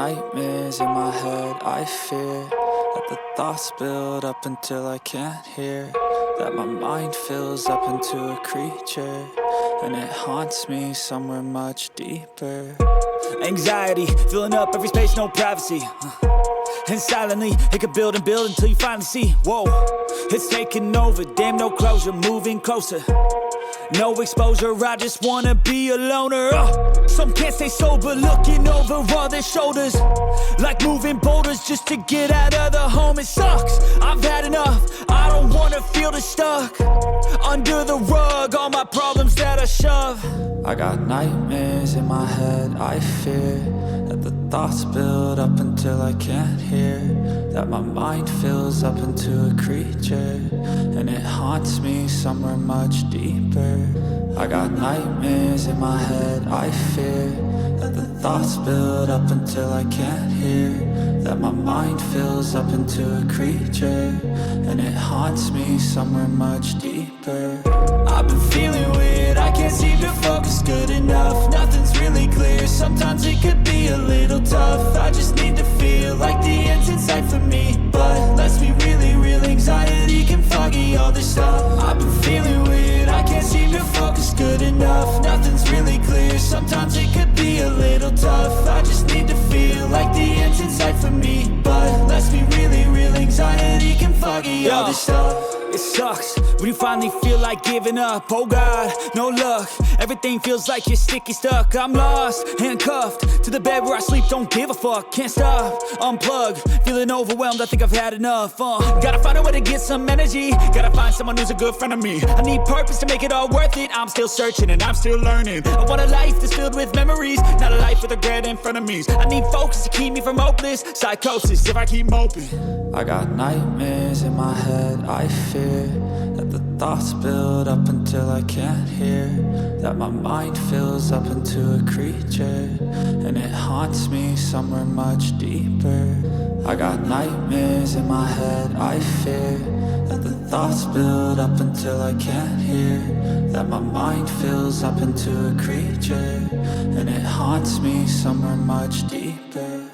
nightmares in my head, I fear that the thoughts build up until I can't hear, that my mind fills up into a creature, and it haunts me somewhere much deeper. Anxiety, filling up every space, no privacy. And silently, it could build and build until you finally see, whoa, it's taking over, damn no closure, moving closer. No exposure, I just wanna be a loner. Some can't stay sober, looking over all their shoulders, like moving boulders just to get out of the home. It sucks, I've had enough, I don't wanna feel the stuck under the rug, all my problems that I shove. I got nightmares in my head, I fear that the thoughts build up until I can't hear, that my mind fills up into a creature, and it haunts me somewhere much deeper. I got nightmares in my head, I fear that the thoughts build up until I can't hear, that my mind fills up into a creature, and it haunts me somewhere much deeper. I've been feeling weird, I can't seem to focus good enough. Nothing's really clear, sometimes it could be a little tough. I just need to feel like the end's in sight for me, but let's be really real, anxiety can foggy all this stuff. I've been feeling weird, I can't seem to focus good enough. Nothing's really clear, sometimes it could be a little tough. I just need to feel like the end's in sight for me, but let's be really real, anxiety can foggy all this stuff. It sucks when you finally feel like giving up. Oh God, no luck, everything feels like you're sticky stuck. I'm lost, handcuffed to the bed where I sleep, don't give a fuck. Can't stop, unplug, feeling overwhelmed, I think I've had enough. Gotta find a way to get some energy, gotta find someone who's a good friend of me. I need purpose to make it all worth it, I'm still searching and I'm still learning. I want a life that's filled with memories, not a life with regret and frenemies. I need focus to keep me from hopeless psychosis if I keep moping. I got nightmares in my head, I fear that the thoughts build up until I can't hear, that my mind fills up into a creature, and it haunts me somewhere much deeper. I got nightmares in my head, I fear that the thoughts build up until I can't hear, that my mind fills up into a creature, and it haunts me somewhere much deeper.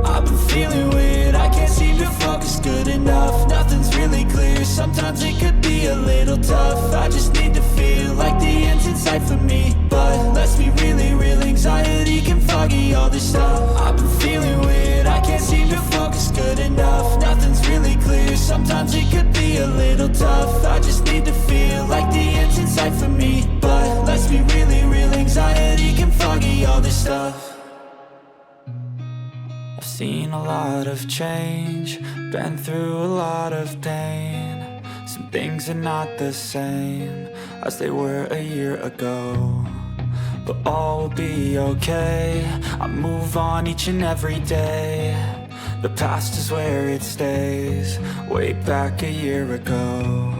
I've been feeling weird, I can't seem to focus good enough. Nothing's really clear, sometimes it could be a little tough. I just need to feel like the end's in sight for me, but let's be really real, anxiety can foggy all this stuff. I've been feeling weird, I can't seem to focus good enough. Nothing's really clear, sometimes it could be a little tough. I just need to feel like the end's in sight for me, but let's be really real, anxiety can foggy all this stuff. I've seen a lot of change, been through a lot of pain. Some things are not the same as they were a year ago, but all will be okay. I move on each and every day. The past is where it stays, way back a year ago.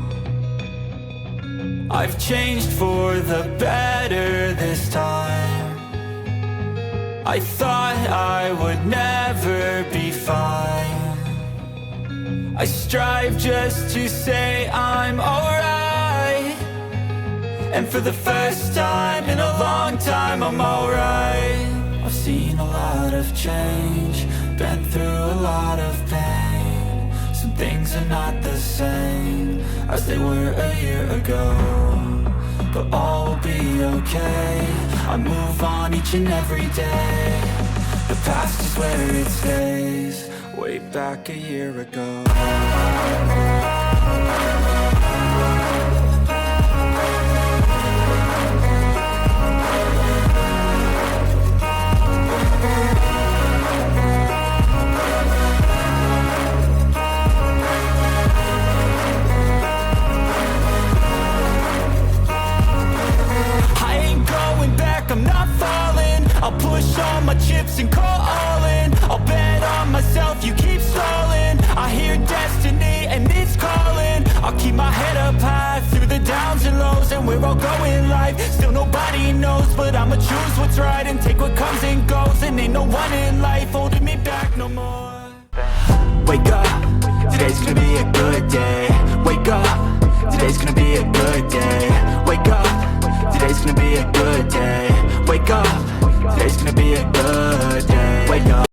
I've changed for the better this time. I thought I would never be fine. I strive just to say I'm alright, and for the first time in a long time I'm alright. I've seen a lot of change, been through a lot of pain. Some things are not the same as they were a year ago, but all will be okay. I move on each and every day. The past is where it stays, way back a year ago. I'm not falling, I'll push all my chips and call all in. I'll bet on myself, you keep stalling. I hear destiny and it's calling. I'll keep my head up high through the downs and lows, and we're all going live. Still nobody knows, but I'ma choose what's right and take what comes and goes. And ain't no one in life holding me back no more. Wake up, today's gonna be a good day. Wake up, today's gonna be a good day. Wake up, today's gonna be a good day. Wake up, today's gonna be a good day. Wake up.